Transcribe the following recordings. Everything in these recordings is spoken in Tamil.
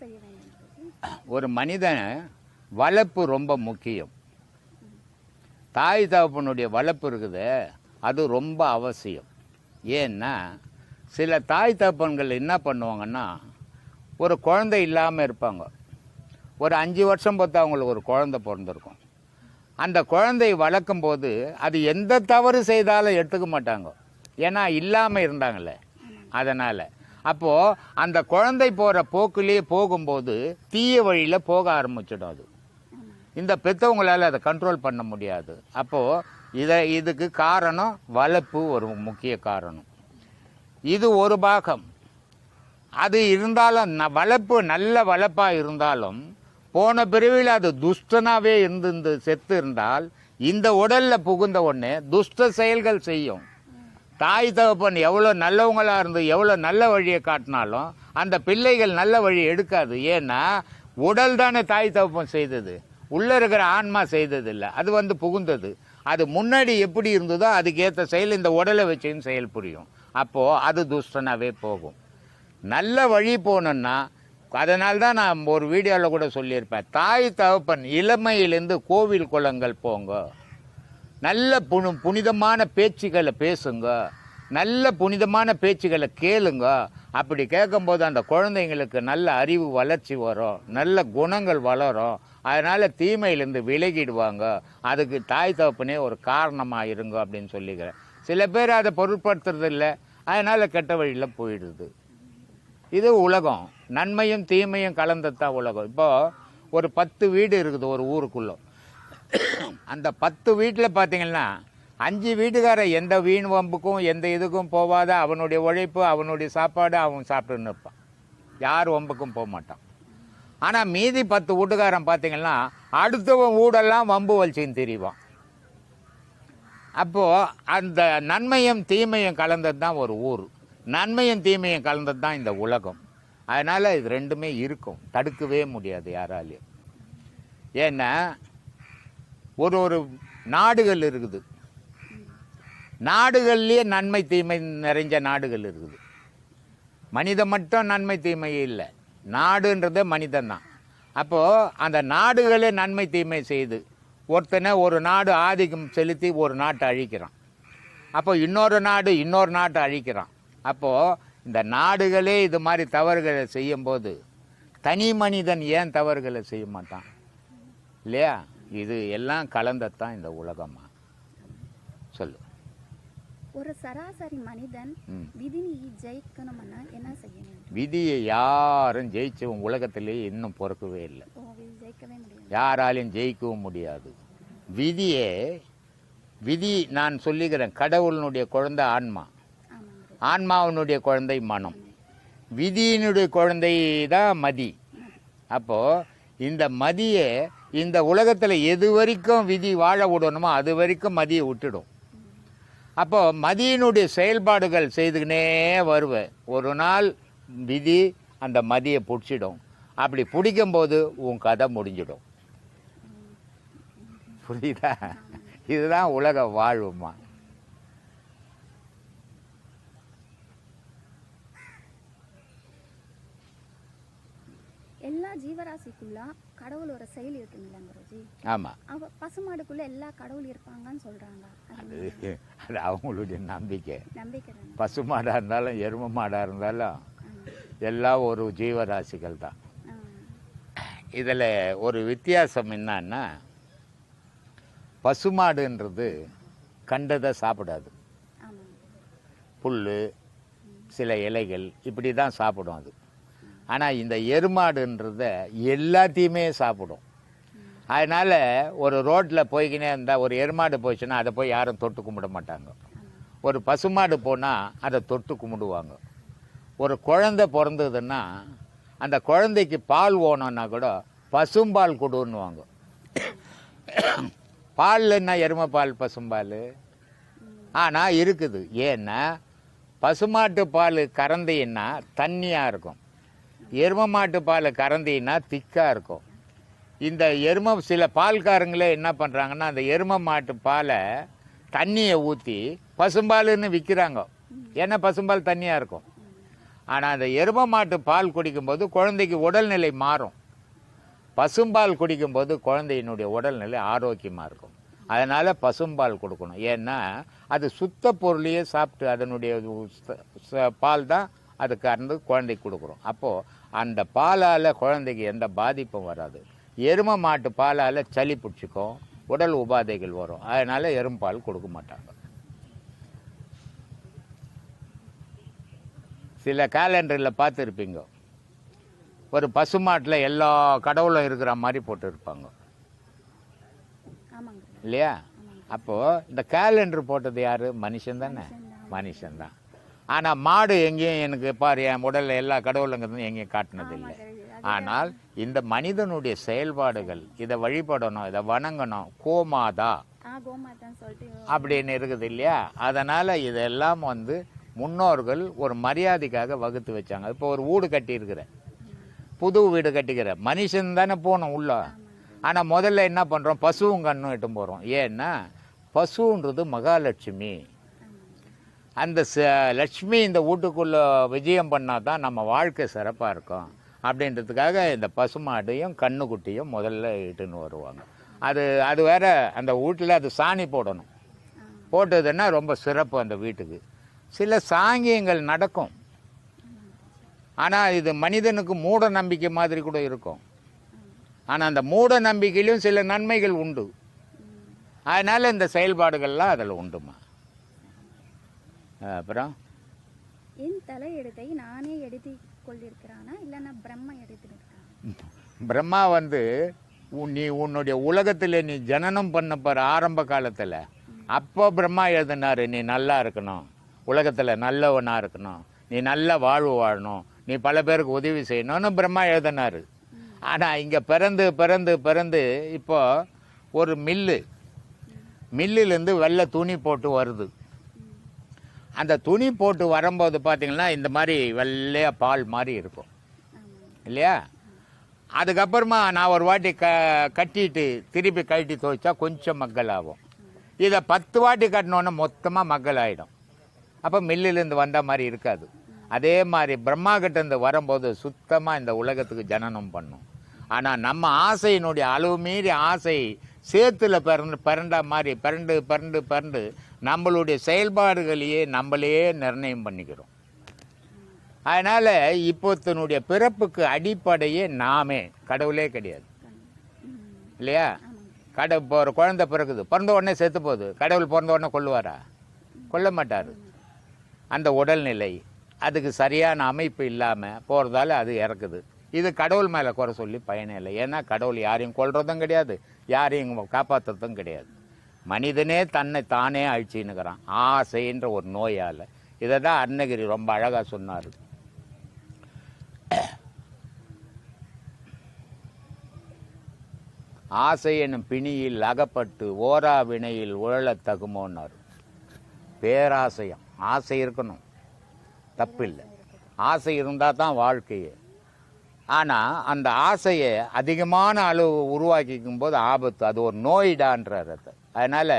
செய்ய வேண்டும்? ஒரு மனிதன் வளர்ப்பு ரொம்ப முக்கியம். தாய் தகப்பனுடைய வளர்ப்பு இருக்குது, அது ரொம்ப அவசியம். ஏன்னா சில தாய் தகப்பன்கள் என்ன பண்ணுவாங்கன்னா, ஒரு குழந்தை இல்லாமல் இருப்பாங்க. ஒரு 5 வருஷம் பார்த்து அவங்களுக்கு ஒரு குழந்தை பிறந்திருக்கும். அந்த குழந்தையை வளர்க்கும் போது அது எந்த தவறு செய்தாலும் எடுத்துக்க மாட்டாங்க. ஏன்னா இல்லாமல் இருந்தாங்களே, அதனால். அப்போது அந்த குழந்தை போகிற போக்குலேயே போகும்போது தீய வழியில் போக ஆரம்பிச்சிடும். அது இந்த பெற்றவங்களால் அதை கண்ட்ரோல் பண்ண முடியாது. அப்போது இதுக்கு காரணம் வளர்ப்பு ஒரு முக்கிய காரணம். இது ஒரு பாகம். அது இருந்தாலும் வளர்ப்பு நல்ல வளர்ப்பாக இருந்தாலும் போன பிரிவில் அது துஷ்டனாகவே இருந்து செத்து இருந்தால் இந்த உடலில் புகுந்த உடனே துஷ்ட செயல்கள் செய்யும். தாய் தகப்பன் எவ்வளோ நல்லவங்களாக இருந்து எவ்வளோ நல்ல வழியை காட்டினாலும் அந்த பிள்ளைகள் நல்ல வழி எடுக்காது. ஏன்னா உடல் தானே தாய் தகப்பன் செய்தது, உள்ளே இருக்கிற ஆன்மா செய்தது இல்லை. அது புகுந்தது. அது முன்னாடி எப்படி இருந்ததோ அதுக்கேற்ற செயல் இந்த உடலை வச்சுன்னு செயல் புரியும். அப்போது அது துஷ்டனாகவே போகும். நல்ல வழி போகணுன்னா, அதனால்தான் நான் ஒரு வீடியோவில் கூட சொல்லியிருப்பேன், தாய் தகப்பன் இளமையிலேருந்து கோவில் குளங்கள் போங்க, நல்ல புனிதமான பேச்சுக்களை பேசுங்க, நல்ல புனிதமான பேச்சுக்களை கேளுங்க. அப்படி கேட்கும்போது அந்த குழந்தைங்களுக்கு நல்ல அறிவு வளர்ச்சி வரும், நல்ல குணங்கள் வளரும். அதனால் தீமையிலேருந்து விலகிடுவாங்க. அதுக்கு தாய் தகப்பனே ஒரு காரணமாக இருங்க அப்படின்னு சொல்லிக்கிறேன். சில பேர் அதை பொருட்படுத்துறதில்லை, அதனால் கெட்ட வழியில் போயிடுது. இது உலகம், நன்மையும் தீமையும் கலந்ததான் உலகம். இப்போது ஒரு 10 வீடு இருக்குது ஒரு ஊருக்குள்ளே. அந்த 10 வீட்டில் பார்த்தீங்கன்னா 5 வீட்டுக்கார எந்த வீண் வம்புக்கும் எந்த இதுக்கும் போகாத அவனுடைய உழைப்பு, அவனுடைய சாப்பாடு அவன் சாப்பிட்டுன்னு இருப்பான். யார் வம்புக்கும் போக மாட்டான். ஆனால் மீதி 10 வீட்டுக்காரன் பார்த்தீங்கன்னா அடுத்தவன் வீடெல்லாம் வம்பு வலிச்சின்னு திரிவான். அப்போது அந்த நன்மையும் தீமையும் கலந்தது தான் ஒரு ஊர், நன்மையும் தீமையும் கலந்தது தான் இந்த உலகம். அதனால் இது ரெண்டுமே இருக்கும், தடுக்கவே முடியாது யாராலையும். ஏன்னா ஒரு நாடுகள் இருக்குது, நாடுகள்லேயே நன்மை தீமை நிறைஞ்ச நாடுகள் இருக்குது. மனிதன் மட்டும் நன்மை தீமை இல்லை, நாடுன்றதே மனிதன்தான். அப்போது அந்த நாடுகளே நன்மை தீமை செய்து ஒருத்தனை ஒரு நாடு ஆதிக்கம் செலுத்தி ஒரு நாட்டை அழிக்கிறான். அப்போ இன்னொரு நாட்டை அழிக்கிறான். அப்போது இந்த நாடுகளே இது மாதிரி தவறுகளை செய்யும்போது தனி மனிதன் ஏன் தவறுகளை செய்ய மாட்டான் இல்லையா? இது எல்லாம் கலந்தத்தான் இந்த உலகமா. சொல்லு. ஒரு சராசரி மனிதன் விதியை ஜெயிக்கணும்னா என்ன செய்யணும்? விதியை யாரும் ஜெயிச்ச உலகத்திலேயே இன்னும் பிறக்கவே இல்லை, யாராலையும் ஜெயிக்கவும் முடியாது. விதி நான் சொல்லிக்கிறேன், கடவுளினுடைய குழந்தை ஆன்மா, ஆன்மாவினுடைய குழந்தை மனம், விதியினுடைய குழந்தை தான் மதி. அப்போது இந்த மதியை இந்த உலகத்தில் எது வரைக்கும் விதி வாழ விடணுமோ அது வரைக்கும் மதியை விட்டுடும். அப்போது மதியினுடைய செயல்பாடுகள் செய்துக்கினே வருவேன். ஒரு நாள் விதி அந்த மதியை பிடிச்சிடும். அப்படி பிடிக்கும்போது உன் கதை முடிஞ்சிடும். புரியுதா? இதுதான் உலக வாழ்வுமா. எல்லா ஜீவராசிக்குள்ள கடவுள் ஒரு செயல் இருக்குங்களா? ஆமா, பசுமாடுக்குள்ள எல்லா கடவுள் இருப்பாங்கன்னு சொல்றாங்க. அது அவங்களுடைய நம்பிக்கை. பசுமாடா இருந்தாலும் எரும மாடா இருந்தாலும் எல்லாம் ஒரு ஜீவராசிகள் தான். இதில் ஒரு வித்தியாசம் என்னன்னா, பசுமாடுன்றது கண்டதை சாப்பிடாது, புல் சில இலைகள் இப்படி தான் சாப்பிடும் அது. ஆனால் இந்த எருமாடுன்றத எல்லாத்தையுமே சாப்பிடும். அதனால் ஒரு ரோட்டில் போய்க்கினே இருந்தால் ஒரு எருமாடு போச்சுன்னா அதை போய் யாரும் தொட்டு கும்பிட மாட்டாங்க. ஒரு பசுமாடு போனால் அதை தொட்டு கும்பிடுவாங்க. ஒரு குழந்தை பிறந்ததுன்னா அந்த குழந்தைக்கு பால் ஓணுன்னா கூட பசும்பால் கொடுன்னுவாங்க. பால் என்ன எருமை பால் பசும்பால் ஆனால் இருக்குது. ஏன்னா பசுமாட்டு பால் கறந்தீன்னா தண்ணியாக இருக்கும், எருமை மாட்டு பால் கறந்தீன்னா திக்காக இருக்கும். இந்த சில பால்காரங்களே என்ன பண்ணுறாங்கன்னா அந்த எருமை மாட்டு பாலை தண்ணியை ஊற்றி பசும்பாலுன்னு விற்கிறாங்க. ஏன்னா பசும்பால் தண்ணியாக இருக்கும். ஆனால் அந்த எரும மாட்டு பால் குடிக்கும்போது குழந்தைக்கு உடல்நிலை மாறும். பசும்பால் குடிக்கும்போது குழந்தையினுடைய உடல்நிலை ஆரோக்கியமாக இருக்கும். அதனால் பசும்பால் கொடுக்கணும். ஏன்னா அது சுத்த பொருளையே சாப்பிட்டு அதனுடைய பால் தான் அது கறந்து குழந்தைக்கு கொடுக்குறோம். அப்போது அந்த பாலால் குழந்தைக்கு எந்த பாதிப்பும் வராது. எரும மாட்டு பாலால் சளி பிடிச்சிக்கும், உடல் உபாதைகள் வரும். அதனால் எரும்பால் கொடுக்க மாட்டாங்க. சில கேலண்டரில் பார்த்துருப்பீங்க, ஒரு பசுமாட்டில் எல்லா கடவுளும் இருக்கிற மாதிரி போட்டு இருப்பாங்க இல்லையா? அப்போது இந்த கேலண்டர் போட்டது யார்? மனுஷன் தானே, மனுஷன்தான். ஆனால் மாடு எங்கேயும் எனக்கு பாரு என் உடலில் எல்லா கடவுளுங்கிறது எங்கேயும் காட்டினது இல்லை. ஆனால் இந்த மனிதனுடைய செயல்பாடுகள், இதை வழிபடணும், இதை வணங்கணும், கோமாதா அப்படின்னு இருக்குது இல்லையா? அதனால் இதெல்லாம் வந்து முன்னோர்கள் ஒரு மரியாதைக்காக வகுத்து வச்சாங்க. இப்போ ஒரு வீடு கட்டியிருக்கிற, புது வீடு கட்டிக்கிற மனுஷன் தானே போகணும் உள்ள. ஆனால் முதல்ல என்ன பண்ணுறோம்? பசுவும் கண்ணும் இட்டு போகிறோம். ஏன்னா பசுன்றது மகாலட்சுமி. அந்த லட்சுமி இந்த வீட்டுக்குள்ளே விஜயம் பண்ணால் தான் நம்ம வாழ்க்கை சிறப்பாக இருக்கும். அப்படின்றதுக்காக இந்த பசுமாட்டையும் கண்ணுக்குட்டியும் முதல்ல இட்டுன்னு வருவாங்க. அது வேற, அந்த வீட்டில் அது சாணி போடணும். போட்டதுன்னா ரொம்ப சிறப்பு அந்த வீட்டுக்கு. சில சாங்கியங்கள் நடக்கும். ஆனால் இது மனிதனுக்கு மூட நம்பிக்கை மாதிரி கூட இருக்கும். ஆனால் அந்த மூட நம்பிக்கையிலும் சில நன்மைகள் உண்டு. அதனால் இந்த செயல்பாடுகள்லாம் அதில் உண்டுமா. அப்புறம் என் தலையெடுத்தை நானே எடுத்து கொண்டிருக்கிறானா இல்லைன்னா பிரம்மா எடுத்துருக்கான்? பிரம்மா வந்து நீ உன்னுடைய உலகத்தில் நீ ஜனனம் பண்ண போகிற ஆரம்ப காலத்தில் அப்போ பிரம்மா எழுதினாரு, நீ நல்லா இருக்கணும், உலகத்தில் நல்லவனாக இருக்கணும், நீ நல்ல வாழ்வு வாழணும், நீ பல பேருக்கு உதவி செய்யணும்னு பிரம்மா எழுதினாரு. ஆனால் இங்கே பிறந்து பிறந்து பிறந்து இப்போ ஒரு மில்லுலேருந்து வெள்ளை துணி போட்டு வருது. அந்த துணி போட்டு வரும்போது பார்த்திங்கன்னா இந்த மாதிரி வெள்ளையாக பால் மாதிரி இருக்கும் இல்லையா? அதுக்கப்புறமா நான் ஒரு வாட்டி கட்டிட்டு திருப்பி கழட்டி துவைச்சா கொஞ்சம் மக்கள் ஆகும். இதை 10 வாட்டி கட்டினோன்னா மொத்தமாக மக்கள் ஆகிடும். அப்போ மில்லிலேருந்து வந்த மாதிரி இருக்காது. அதே மாதிரி பிரம்மா கிட்டேருந்து வரும்போது சுத்தமாக இந்த உலகத்துக்கு ஜனனம் பண்ணும். ஆனால் நம்ம ஆசையினுடைய அளவு மீறி ஆசை சேத்துல பிறண்டா மாதிரி பிறண்டு பிறண்டு பிறண்டு நம்மளுடைய செயல்பாடுகளையே நம்மளையே நிர்ணயம் பண்ணிக்கிறோம். அதனால் இப்போத்தினுடைய பிறப்புக்கு அடிப்படையே நாமே, கடவுளே கிடையாது இல்லையா? இப்போ ஒரு குழந்தை பிறகுது, பிறந்த உடனே செத்து போகுது. கடவுள் பிறந்த உடனே கொல்லுவாரா? கொல்ல மாட்டார். அந்த உடல்நிலை அதுக்கு சரியான அமைப்பு இல்லாமல் போகிறதால அது இறக்குது. இது கடவுள் மேலே குறை சொல்லி பயனே இல்லை. ஏன்னா கடவுள் யாரையும் கொல்றதும் கிடையாது, யாரையும் காப்பாற்றுறதும் கிடையாது. மனிதனே தன்னை தானே அழிச்சின்னுக்கிறான் ஆசைன்ற ஒரு நோயால். இதை தான் அருணகிரி ரொம்ப அழகாக சொன்னார். ஆசை எனும் பிணியில் அகப்பட்டு ஓரா வினையில் உழலத் தகுமோன்னார். பேராசையம், ஆசை இருக்கணும், தப்பில்லை. ஆசை இருந்தால் தான் வாழ்க்கையே. ஆனால் அந்த ஆசையை அதிகமான அளவு உருவாக்கிக்கும் போது ஆபத்து, அது ஒரு நோயிடான்றார். அதனால்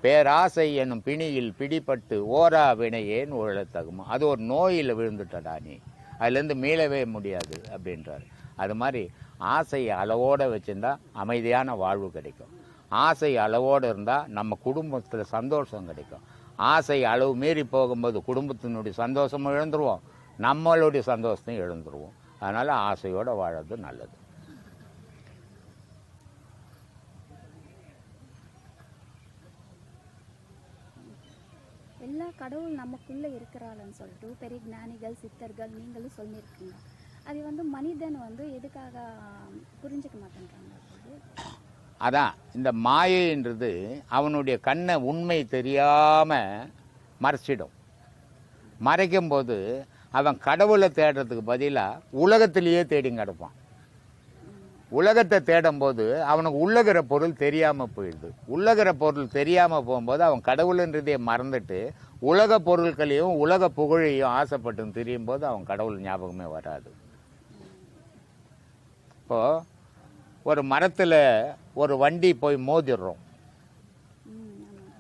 பேராசை என்னும் பிணியில் பிடிபட்டு ஓரா வினையேன்னு உழலத்தகுமா, அது ஒரு நோயில் விழுந்துட்டடா நீ, அதுலேருந்து மீளவே முடியாது அப்படின்றார். அது மாதிரி ஆசையை அளவோடு வச்சுருந்தா அமைதியான வாழ்வு கிடைக்கும். ஆசை அளவோடு இருந்தால் நம்ம குடும்பத்தில் சந்தோஷம் கிடைக்கும். ஆசை அளவு மீறி போகும்போது குடும்பத்தினுடைய சந்தோஷமும் இழந்துருவோம், நம்மளுடைய சந்தோஷத்தையும் இழந்துருவோம். அதனால் ஆசையோடு வாழறது நல்லது. எல்லா கடவுள் நமக்குள்ளே இருக்கிறாள்னு சொல்லிட்டு பெரிய ஞானிகள் சித்தர்கள் நீங்களும் சொல்லியிருக்கீங்க. அது வந்து மனிதன் வந்து எதுக்காக புரிஞ்சுக்க மாட்டேன்றாங்க? அதான் இந்த மாயைன்றது அவனுடைய கண்ணை உண்மை தெரியாமல் மறைச்சிடும். மறைக்கும்போது அவன் கடவுளை தேடுறதுக்கு பதிலாக உலகத்திலேயே தேடி கிடப்பான். உலகத்தை தேடும்போது அவனுக்கு உள்ளகிற பொருள் தெரியாமல் போயிடுது. உள்ளகிற பொருள் தெரியாமல் போகும்போது அவன் கடவுள்ன்றதையே மறந்துட்டு உலக பொருட்களையும் உலக புகழையும் ஆசைப்பட்டு திரியும் போது அவன் கடவுள் ஞாபகமே வராது. இப்போது ஒரு மரத்தில் ஒரு வண்டி போய் மோதிடுறோம்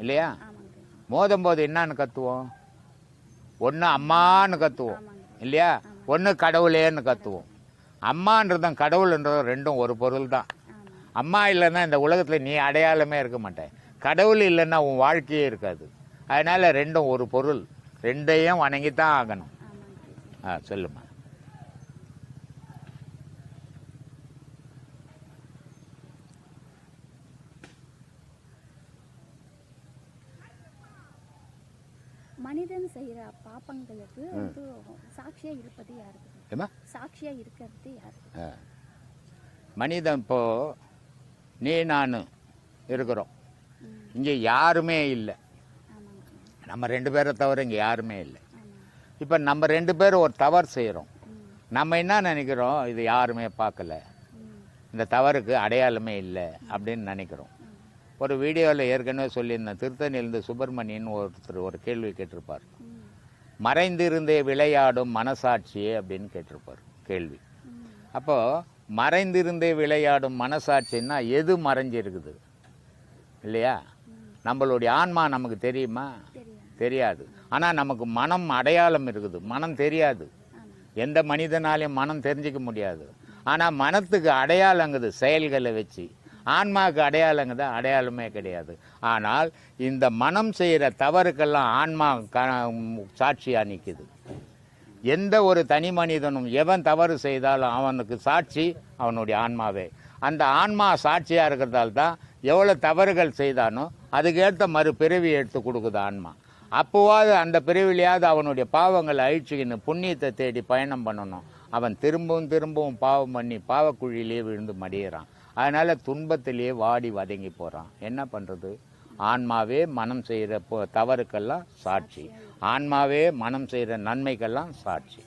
இல்லையா? மோதும் போது என்னான்னு கத்துவோம்? ஒன்று அம்மான்னு கத்துவோம் இல்லையா? ஒன்று கடவுளேன்னு கத்துவோம். அம்மான்றதும் கடவுள்ன்றதும் ரெண்டும் ஒரு பொருள் தான். அம்மா இல்லைன்னா இந்த உலகத்தில் நீ அடையாளமே இருக்க மாட்டேன். கடவுள் இல்லைன்னா உன் வாழ்க்கையே இருக்காது. அதனால் ரெண்டும் ஒரு பொருள், ரெண்டையும் வணங்கித்தான் ஆகணும். சொல்லுமா. மனிதன் செய்யற பாப்பங்களுக்கு வந்து சாட்சியா இருப்பது யாருக்கு? சாட்சியா இருக்கிறது யாரு? மனிதன் இப்போ நீ நான் இருக்கிறோம், இங்கே யாருமே இல்லை. நம்ம 2 பேரை தவிர இங்கே யாருமே இல்லை. இப்போ நம்ம 2 பேரும் ஒரு தவறு செய்கிறோம். நம்ம என்ன நினைக்கிறோம்? இது யாருமே பார்க்கல, இந்த தவறுக்கு அடையாளமே இல்லை அப்படின்னு நினைக்கிறோம். ஒரு வீடியோவில் ஏற்கனவே சொல்லியிருந்தேன், திருத்தணியிலிருந்து சுப்பிரமணியன் ஒருத்தர் ஒரு கேள்வி கேட்டிருப்பார். மறைந்திருந்தே விளையாடும் மனசாட்சியே அப்படின்னு கேட்டிருப்பார் கேள்வி. அப்போது மறைந்திருந்தே விளையாடும் மனசாட்சின்னா எது மறைஞ்சிருக்குது இல்லையா? நம்மளுடைய ஆன்மா நமக்கு தெரியுமா? தெரியாது. ஆனால் நமக்கு மனம் அடையாளம் இருக்குது, மனம் தெரியாது. எந்த மனிதனாலையும் மனம் தெரிஞ்சிக்க முடியாது. ஆனால் மனத்துக்கு அடையாளங்குது செயல்களை வச்சு. ஆன்மாவுக்கு அடையாளங்குது அடையாளமே கிடையாது. ஆனால் இந்த மனம் செய்கிற தவறுக்கெல்லாம் ஆன்மா சாட்சியாக நிற்குது. எந்த ஒரு தனி மனிதனும் எவன் தவறு செய்தாலும் அவனுக்கு சாட்சி அவனுடைய ஆன்மாவே. அந்த ஆன்மா சாட்சியாக இருக்கிறதால தான் எவ்வளோ தவறுகள் செய்தானோ அதுக்கேற்ற மறுபிறவி எடுத்து கொடுக்குது ஆன்மா. அப்போவாது அந்த பிறவிலையாவது அவனுடைய பாவங்களை அழிச்சுக்கின்னு புண்ணியத்தை தேடி பயணம் பண்ணணும். அவன் திரும்பவும் பாவம் பண்ணி பாவக்குழியிலேயே விழுந்து மடியிறான். அதனால் துன்பத்திலேயே வாடி வதங்கி போகிறான். என்ன பண்ணுறது? ஆன்மாவே மனம் செய்கிற தவறுக்கெல்லாம் சாட்சி, ஆன்மாவே மனம் செய்கிற நன்மைக்கெல்லாம் சாட்சி.